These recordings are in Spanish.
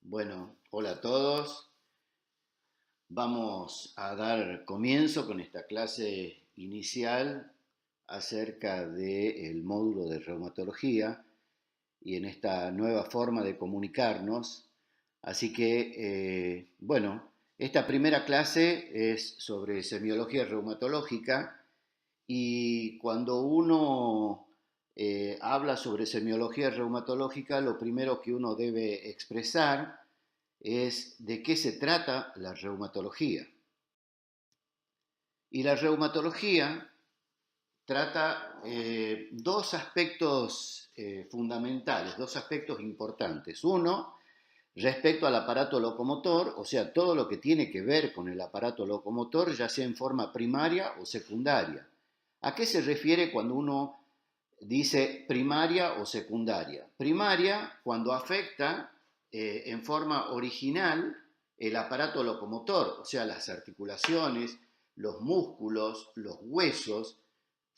Bueno, hola a todos. Vamos a dar comienzo con esta clase inicial acerca del módulo de reumatología y en esta nueva forma de comunicarnos. Así que, esta primera clase es sobre semiología reumatológica y cuando uno habla sobre semiología reumatológica, lo primero que uno debe expresar es de qué se trata la reumatología. Y la reumatología trata dos aspectos fundamentales, dos aspectos importantes. Uno, respecto al aparato locomotor, o sea, todo lo que tiene que ver con el aparato locomotor, ya sea en forma primaria o secundaria. ¿A qué se refiere cuando uno dice primaria o secundaria? Primaria, cuando afecta en forma original el aparato locomotor, o sea, las articulaciones, los músculos, los huesos,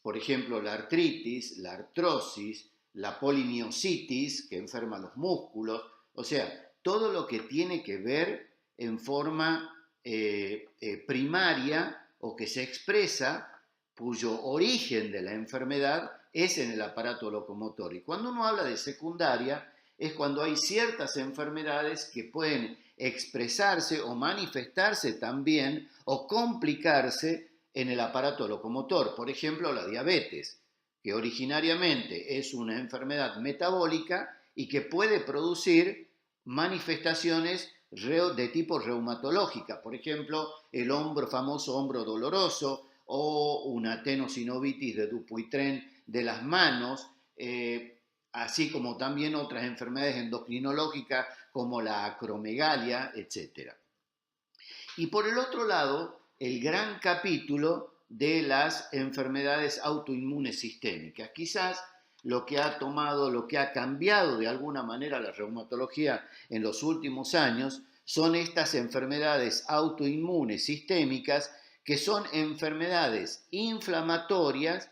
por ejemplo, la artritis, la artrosis, la polimiositis, que enferma los músculos, o sea, todo lo que tiene que ver en forma primaria o que se expresa, cuyo origen de la enfermedad es en el aparato locomotor. Y cuando uno habla de secundaria, es cuando hay ciertas enfermedades que pueden expresarse o manifestarse también o complicarse en el aparato locomotor. Por ejemplo, la diabetes, que originariamente es una enfermedad metabólica y que puede producir manifestaciones de tipo reumatológica. Por ejemplo, el famoso hombro doloroso o una tenosinovitis de Dupuytren de las manos, así como también otras enfermedades endocrinológicas como la acromegalia, etc. Y por el otro lado, el gran capítulo de las enfermedades autoinmunes sistémicas. Quizás lo que ha cambiado de alguna manera la reumatología en los últimos años son estas enfermedades autoinmunes sistémicas, que son enfermedades inflamatorias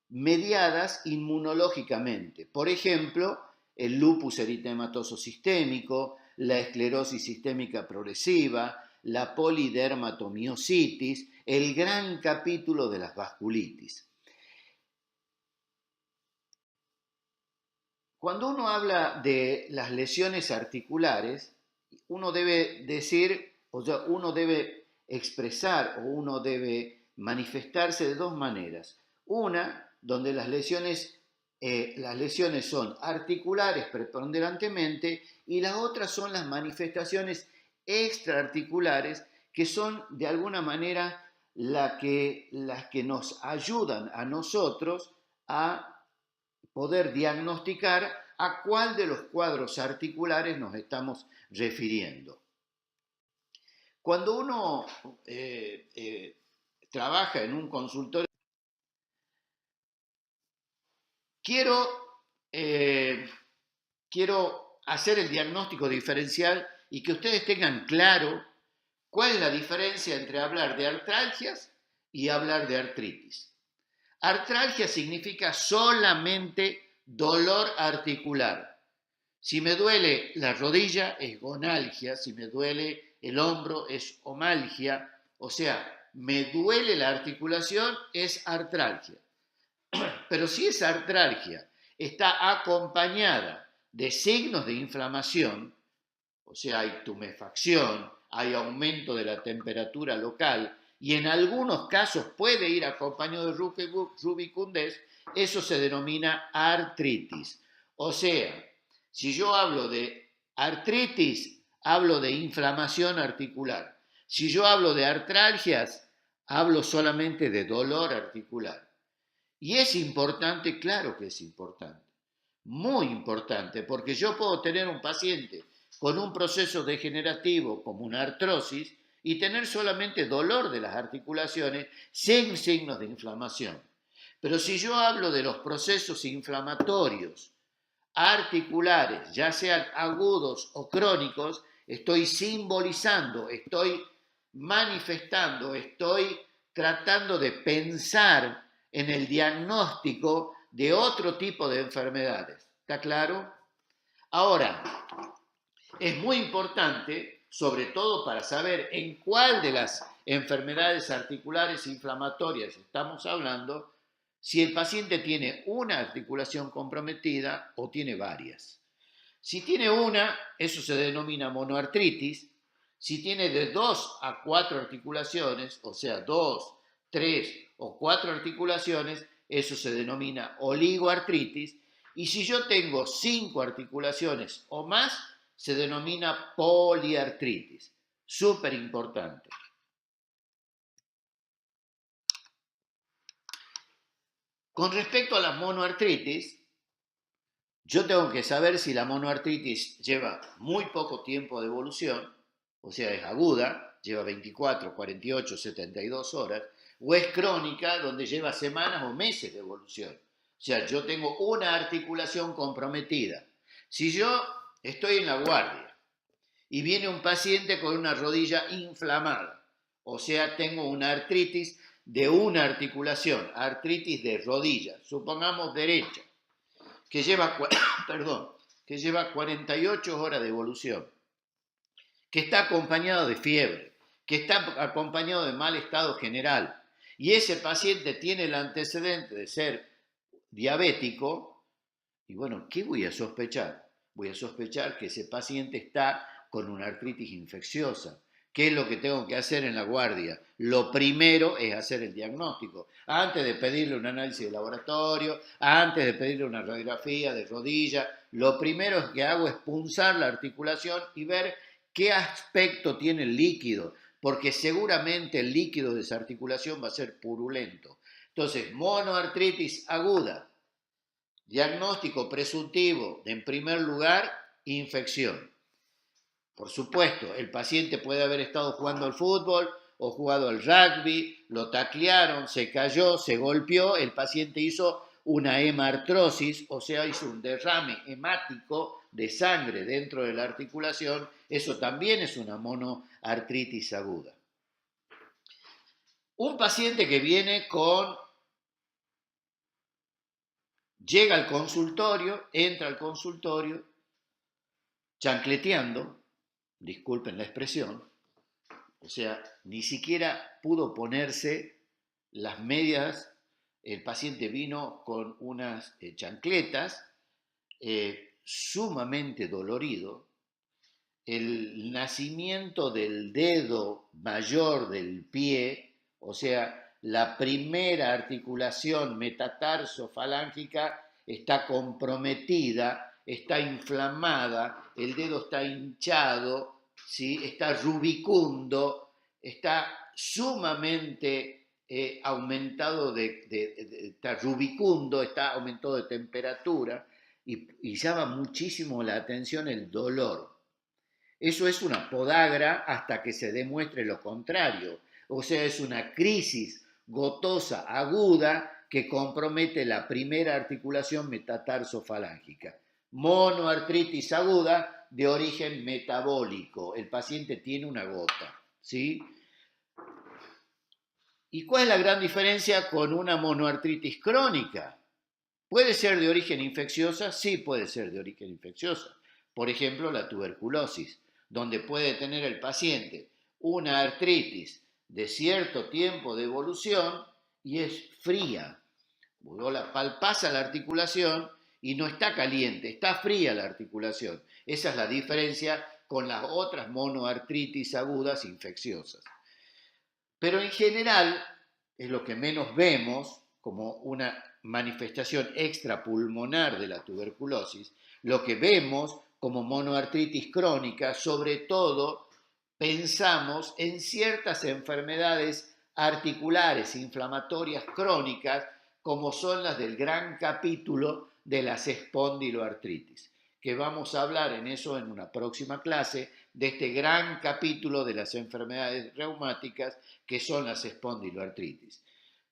mediadas inmunológicamente. Por ejemplo, el lupus eritematoso sistémico, la esclerosis sistémica progresiva, la polidermatomiositis, el gran capítulo de las vasculitis. Cuando uno habla de las lesiones articulares, uno debe decir, o sea, uno debe expresar o uno debe manifestarse de dos maneras. Una, donde las lesiones son articulares preponderantemente, y la otra son las manifestaciones extraarticulares, que son de alguna manera las que nos ayudan a nosotros a poder diagnosticar a cuál de los cuadros articulares nos estamos refiriendo. Cuando uno trabaja en un consultorio, quiero hacer el diagnóstico diferencial y que ustedes tengan claro cuál es la diferencia entre hablar de artralgias y hablar de artritis. Artralgia significa solamente dolor articular. Si me duele la rodilla es gonalgia, si me duele el hombro es omalgia, o sea, me duele la articulación es artralgia. Pero si esa artralgia está acompañada de signos de inflamación, o sea, hay tumefacción, hay aumento de la temperatura local y en algunos casos puede ir acompañado de rubicundez, eso se denomina artritis. O sea, si yo hablo de artritis, hablo de inflamación articular. Si yo hablo de artralgias, hablo solamente de dolor articular. Y es importante, claro que es importante, muy importante, porque yo puedo tener un paciente con un proceso degenerativo como una artrosis y tener solamente dolor de las articulaciones sin signos de inflamación. Pero si yo hablo de los procesos inflamatorios articulares, ya sean agudos o crónicos, estoy simbolizando, estoy manifestando, estoy tratando de pensar en el diagnóstico de otro tipo de enfermedades. ¿Está claro? Ahora, Es muy importante, sobre todo para saber en cuál de las enfermedades articulares inflamatorias estamos hablando, si el paciente tiene una articulación comprometida o tiene varias. Si tiene una, eso se denomina monoartritis. Si tiene de 2 a 4 articulaciones, o sea, 2, 3 o 4 articulaciones, eso se denomina oligoartritis. Y si yo tengo 5 articulaciones o más, se denomina poliartritis. Súper importante. Con respecto a la monoartritis, yo tengo que saber si la monoartritis lleva muy poco tiempo de evolución, o sea, es aguda, lleva 24, 48, 72 horas, o es crónica, donde lleva semanas o meses de evolución. O sea, yo tengo una articulación comprometida. Si yo estoy en la guardia y viene un paciente con una rodilla inflamada, o sea, tengo una artritis de una articulación, artritis de rodilla, supongamos derecha, que lleva, perdón, que lleva 48 horas de evolución, que está acompañado de fiebre, que está acompañado de mal estado general, y ese paciente tiene el antecedente de ser diabético, y bueno, ¿qué voy a sospechar? Voy a sospechar que ese paciente está con una artritis infecciosa. ¿Qué es lo que tengo que hacer en la guardia? Lo primero es hacer el diagnóstico. Antes de pedirle un análisis de laboratorio, antes de pedirle una radiografía de rodilla, lo primero que hago es punzar la articulación y ver qué aspecto tiene el líquido, porque seguramente el líquido de esa articulación va a ser purulento. Entonces, monoartritis aguda, diagnóstico presuntivo, en primer lugar, infección. Por supuesto, el paciente puede haber estado jugando al fútbol o jugado al rugby, lo taclearon, se cayó, se golpeó, el paciente hizo una hemartrosis, o sea, hizo un derrame hemático de sangre dentro de la articulación, eso también es una monoartritis aguda. Un paciente que viene llega al consultorio, entra al consultorio, chancleteando, disculpen la expresión, o sea, ni siquiera pudo ponerse las medias, el paciente vino con unas chancletas, sumamente dolorido, el nacimiento del dedo mayor del pie, o sea, la primera articulación metatarso-falángica está comprometida, está inflamada, el dedo está hinchado, ¿sí? Está rubicundo, está sumamente aumentado está rubicundo, está aumentado de temperatura y llama muchísimo la atención el dolor. Eso es una podagra hasta que se demuestre lo contrario. O sea, es una crisis gotosa aguda que compromete la primera articulación metatarsofalángica. Monoartritis aguda de origen metabólico. El paciente tiene una gota, ¿sí? ¿Y cuál es la gran diferencia con una monoartritis crónica? ¿Puede ser de origen infecciosa? Sí, puede ser de origen infecciosa. Por ejemplo, la tuberculosis, donde puede tener el paciente una artritis de cierto tiempo de evolución y es fría. Vos la palpás a la articulación y no está caliente, está fría la articulación. Esa es la diferencia con las otras monoartritis agudas infecciosas. Pero en general, es lo que menos vemos como una manifestación extrapulmonar de la tuberculosis, lo que vemos como monoartritis crónica, sobre todo pensamos en ciertas enfermedades articulares inflamatorias crónicas, como son las del gran capítulo de las espondiloartritis, que vamos a hablar en eso en una próxima clase, de este gran capítulo de las enfermedades reumáticas que son las espondiloartritis.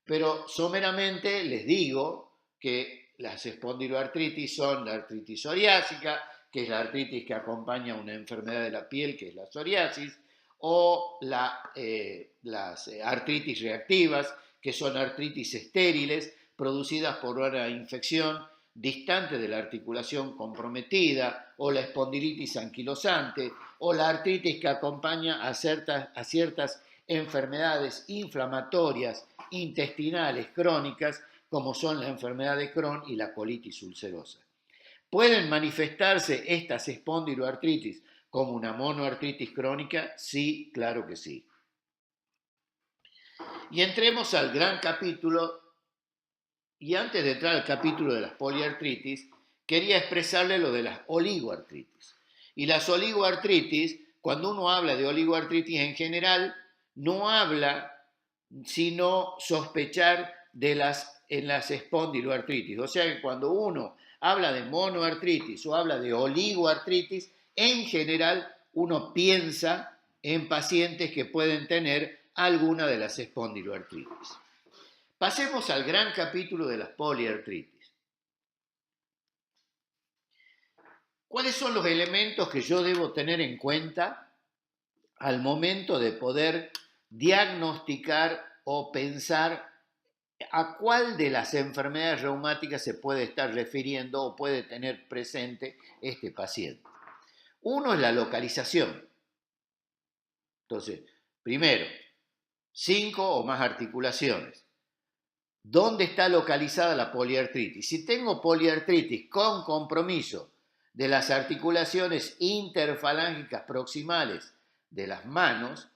Pero someramente les digo que las espondiloartritis son la artritis psoriásica, que es la artritis que acompaña a una enfermedad de la piel, que es la psoriasis, o las artritis reactivas, que son artritis estériles producidas por una infección distante de la articulación comprometida, o la espondilitis anquilosante, o la artritis que acompaña a ciertas enfermedades inflamatorias intestinales crónicas, como son la enfermedad de Crohn y la colitis ulcerosa. ¿Pueden manifestarse estas espondiloartritis como una monoartritis crónica? Sí, claro que sí. Y entremos al gran capítulo. Y antes de entrar al capítulo de las poliartritis, quería expresarle lo de las oligoartritis. Y las oligoartritis, cuando uno habla de oligoartritis en general, no habla sino sospechar en las espondiloartritis. O sea que cuando uno habla de monoartritis o habla de oligoartritis, en general uno piensa en pacientes que pueden tener alguna de las espondiloartritis. Pasemos al gran capítulo de las poliartritis. ¿Cuáles son los elementos que yo debo tener en cuenta al momento de poder diagnosticar o pensar a cuál de las enfermedades reumáticas se puede estar refiriendo o puede tener presente este paciente? Uno es la localización. Entonces, primero, 5 o más articulaciones. ¿Dónde está localizada la poliartritis? Si tengo poliartritis con compromiso de las articulaciones interfalángicas proximales de las manos,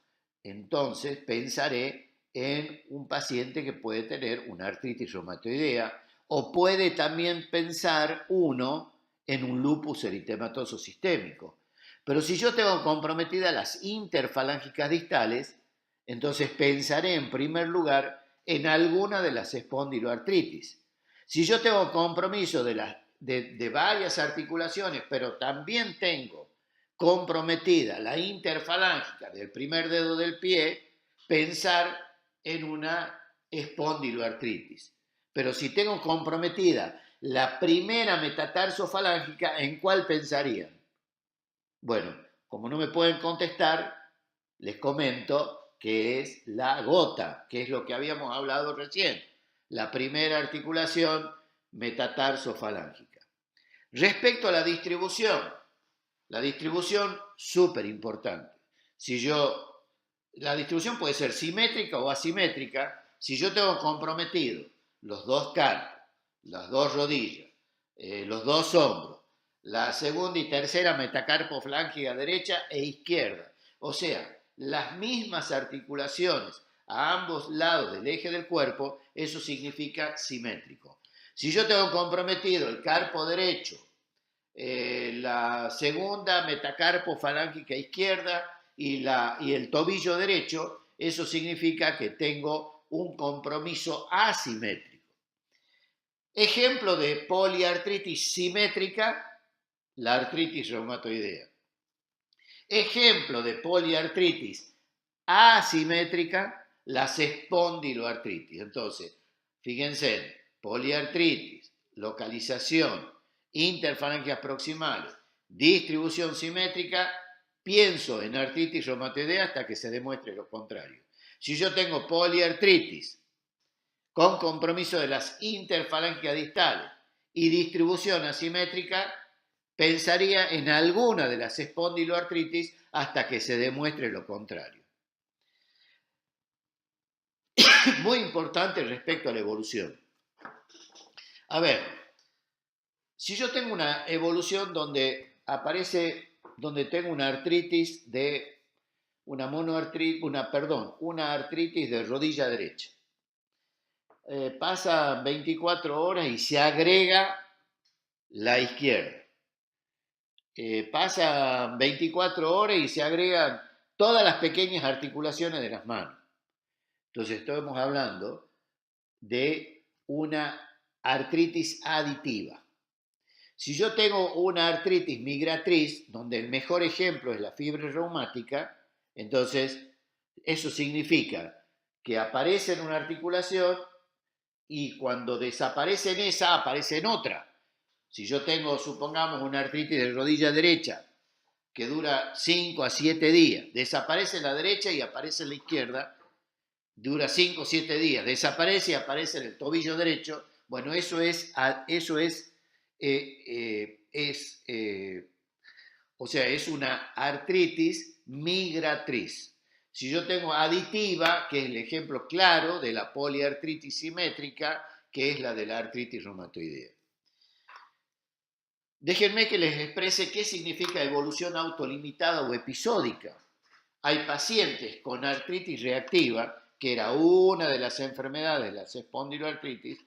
entonces pensaré en un paciente que puede tener una artritis reumatoidea, o puede también pensar uno en un lupus eritematoso sistémico. Pero si yo tengo comprometidas las interfalángicas distales, entonces pensaré en primer lugar en alguna de las espondiloartritis. Si yo tengo compromiso de varias articulaciones, pero también tengo comprometida la interfalángica del primer dedo del pie, pensar en una espondiloartritis. Pero si tengo comprometida la primera metatarsofalángica, ¿en cuál pensarían? Bueno, como no me pueden contestar, les comento que es la gota, que es lo que habíamos hablado recién, la primera articulación metatarsofalángica. Respecto a la distribución súper importante. La distribución puede ser simétrica o asimétrica. Si yo tengo comprometido los dos carpos, las dos rodillas, los dos hombros, la segunda y tercera metacarpoflángica derecha e izquierda, o sea, las mismas articulaciones a ambos lados del eje del cuerpo, eso significa simétrico. Si yo tengo comprometido el carpo derecho, la segunda metacarpofalángica izquierda y el tobillo derecho, eso significa que tengo un compromiso asimétrico. Ejemplo de poliartritis simétrica, la artritis reumatoidea. Ejemplo de poliartritis asimétrica, las espondiloartritis. Entonces, fíjense, poliartritis, localización, interfalángias proximales, distribución simétrica, pienso en artritis reumatoidea hasta que se demuestre lo contrario. Si yo tengo poliartritis con compromiso de las interfalángias distales y distribución asimétrica, pensaría en alguna de las espondiloartritis hasta que se demuestre lo contrario. Muy importante respecto a la evolución. A ver, si yo tengo una evolución donde tengo una artritis de una artritis de rodilla derecha. Pasa 24 horas y se agrega la izquierda. Pasan 24 horas y se agregan todas las pequeñas articulaciones de las manos. Entonces estamos hablando de una artritis aditiva. Si yo tengo una artritis migratriz, donde el mejor ejemplo es la fiebre reumática, entonces eso significa que aparece en una articulación y cuando desaparece en esa, aparece en otra. Si yo tengo, supongamos, una artritis de rodilla derecha que dura 5 a 7 días, desaparece en la derecha y aparece en la izquierda, dura 5 o 7 días, desaparece y aparece en el tobillo derecho, bueno, eso es es una artritis migratriz. Si yo tengo aditiva, que es el ejemplo claro de la poliartritis simétrica, que es la de la artritis reumatoidea. Déjenme que les exprese qué significa evolución autolimitada o episódica. Hay pacientes con artritis reactiva, que era una de las enfermedades, la espondiloartritis,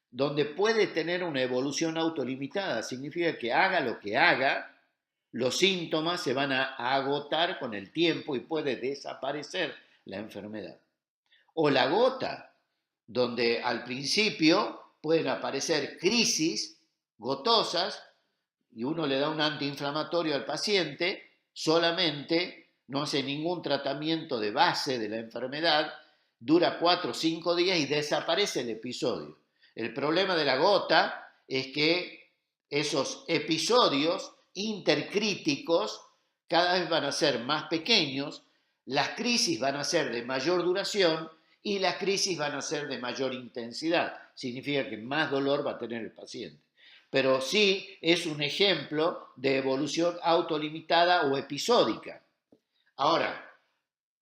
donde puede tener una evolución autolimitada. Significa que haga lo que haga, los síntomas se van a agotar con el tiempo y puede desaparecer la enfermedad. O la gota, donde al principio pueden aparecer crisis gotosas y uno le da un antiinflamatorio al paciente, solamente no hace ningún tratamiento de base de la enfermedad, dura 4 o 5 días y desaparece el episodio. El problema de la gota es que esos episodios intercríticos cada vez van a ser más pequeños, las crisis van a ser de mayor duración y las crisis van a ser de mayor intensidad. Significa que más dolor va a tener el paciente. Pero sí es un ejemplo de evolución autolimitada o episódica. Ahora,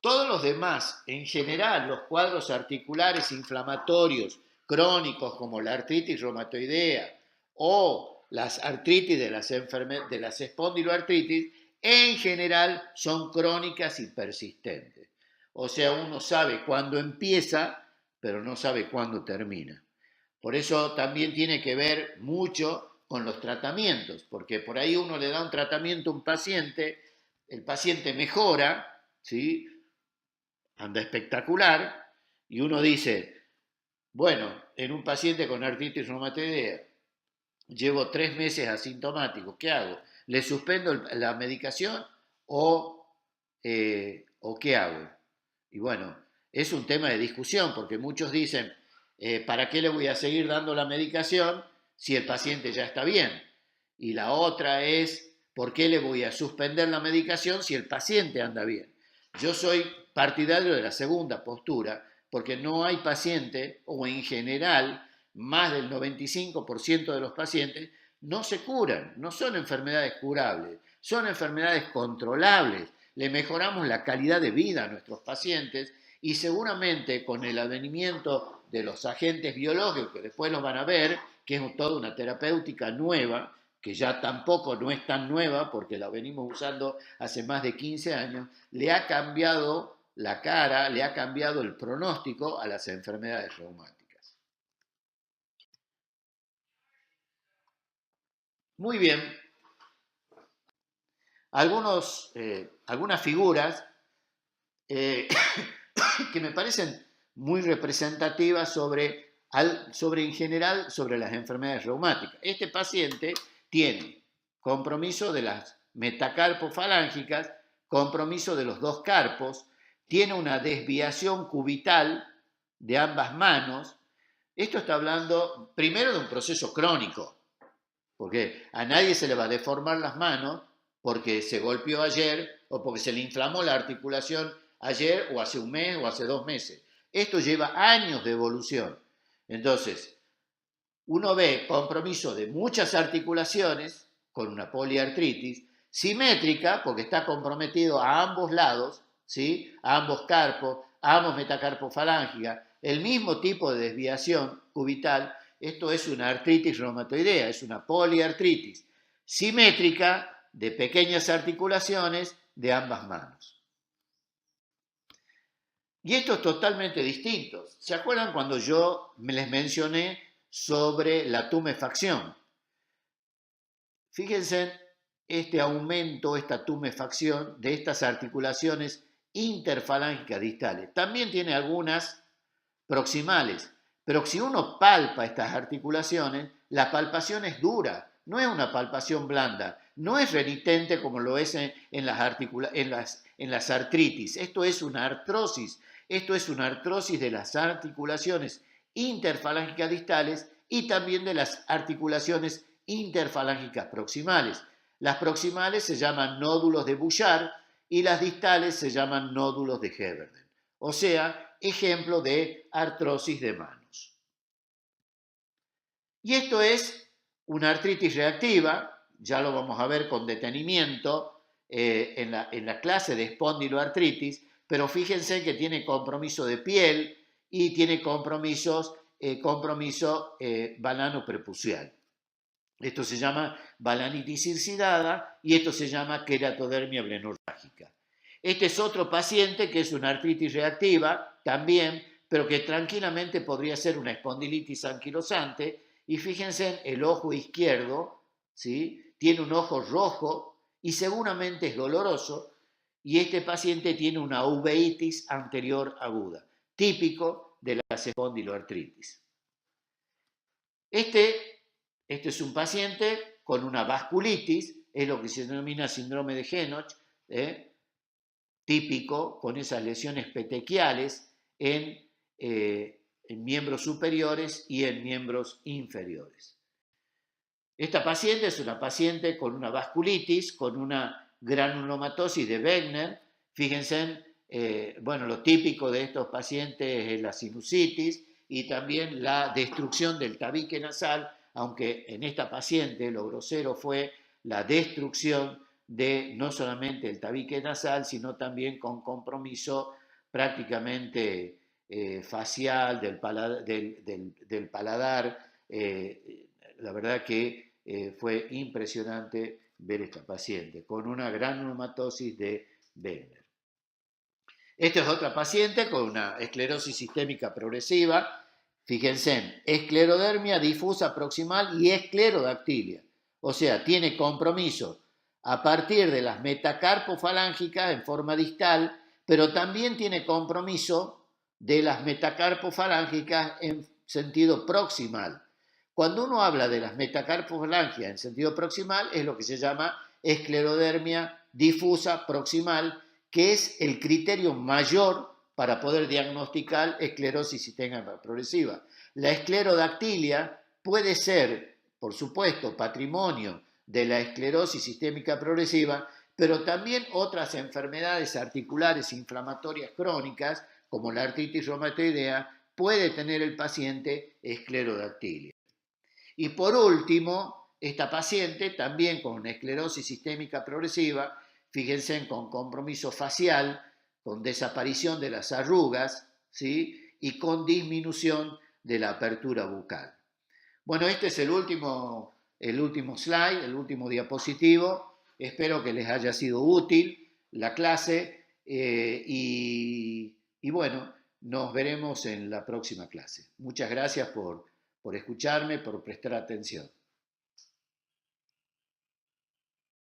todos los demás, en general, los cuadros articulares inflamatorios crónicos como la artritis reumatoidea o las artritis de las espondiloartritis, en general son crónicas y persistentes. O sea, uno sabe cuándo empieza, pero no sabe cuándo termina. Por eso también tiene que ver mucho con los tratamientos, porque por ahí uno le da un tratamiento a un paciente, el paciente mejora, ¿sí? Anda espectacular, y uno dice, bueno, en un paciente con artritis reumatoidea, llevo 3 meses asintomático, ¿qué hago? ¿Le suspendo la medicación o qué hago? Y bueno, es un tema de discusión, porque muchos dicen, ¿para qué le voy a seguir dando la medicación si el paciente ya está bien? Y la otra es, ¿por qué le voy a suspender la medicación si el paciente anda bien? Yo soy partidario de la segunda postura, porque no hay paciente, o en general, más del 95% de los pacientes no se curan, no son enfermedades curables, son enfermedades controlables. Le mejoramos la calidad de vida a nuestros pacientes y seguramente con el advenimiento de los agentes biológicos, que después los van a ver, que es toda una terapéutica nueva, que ya tampoco no es tan nueva porque la venimos usando hace más de 15 años, le ha cambiado la cara, le ha cambiado el pronóstico a las enfermedades reumáticas. Muy bien. Algunas figuras que me parecen muy representativas sobre en general sobre las enfermedades reumáticas. Este paciente tiene compromiso de las metacarpofalángicas, compromiso de los dos carpos, tiene una desviación cubital de ambas manos. Esto está hablando primero de un proceso crónico, porque a nadie se le va a deformar las manos porque se golpeó ayer o porque se le inflamó la articulación ayer o hace un mes o hace 2 meses. Esto lleva años de evolución. Entonces, uno ve compromiso de muchas articulaciones con una poliartritis, simétrica porque está comprometido a ambos lados, ¿sí? A ambos carpos, a ambos metacarpofalángica, el mismo tipo de desviación cubital. Esto es una artritis reumatoidea, es una poliartritis simétrica de pequeñas articulaciones de ambas manos. Y esto es totalmente distinto. ¿Se acuerdan cuando yo les mencioné sobre la tumefacción? Fíjense este aumento, esta tumefacción de estas articulaciones interfalángicas distales. También tiene algunas proximales, pero si uno palpa estas articulaciones, la palpación es dura, no es una palpación blanda, no es renitente como lo es en las artritis. Esto es una artrosis. Esto es una artrosis de las articulaciones interfalángicas distales y también de las articulaciones interfalángicas proximales. Las proximales se llaman nódulos de Bouchard y las distales se llaman nódulos de Heberden. O sea, ejemplo de artrosis de manos. Y esto es Una artritis reactiva, ya lo vamos a ver con detenimiento en la clase de espondiloartritis, pero fíjense que tiene compromiso de piel y tiene compromiso balanoprepucial. Esto se llama balanitis circidada y esto se llama queratodermia blenorrágica. Este es otro paciente que es una artritis reactiva también, pero que tranquilamente podría ser una espondilitis anquilosante. Y fíjense, el ojo izquierdo, ¿sí?, tiene un ojo rojo y seguramente es doloroso. Y este paciente tiene una uveitis anterior aguda, típico de las espondiloartritis. Este es un paciente con una vasculitis, es lo que se denomina síndrome de Henoch, típico, con esas lesiones petequiales en miembros superiores y en miembros inferiores. Esta paciente es una paciente con una vasculitis, con una granulomatosis de Wegener. Fíjense, bueno, lo típico de estos pacientes es la sinusitis y también la destrucción del tabique nasal, aunque en esta paciente lo grosero fue la destrucción de no solamente el tabique nasal, sino también con compromiso prácticamente facial del paladar. La verdad que fue impresionante ver esta paciente con una granulomatosis de Wegener. Esta es otra paciente con una esclerosis sistémica progresiva. Fíjense, esclerodermia difusa proximal y esclerodactilia. O sea, tiene compromiso a partir de las metacarpofalángicas en forma distal, pero también tiene compromiso de las metacarpofalángicas en sentido proximal. Cuando uno habla de las metacarpofalangias en sentido proximal, es lo que se llama esclerodermia difusa proximal, que es el criterio mayor para poder diagnosticar esclerosis sistémica progresiva. La esclerodactilia puede ser, por supuesto, patrimonio de la esclerosis sistémica progresiva, pero también otras enfermedades articulares inflamatorias crónicas, como la artritis reumatoidea, puede tener el paciente esclerodactilia. Y por último, esta paciente también con una esclerosis sistémica progresiva, fíjense, con compromiso facial, con desaparición de las arrugas, ¿sí?, y con disminución de la apertura bucal. Bueno, este es el último slide, el último diapositivo. Espero que les haya sido útil la clase y bueno, nos veremos en la próxima clase. Muchas gracias por escucharme, por prestar atención.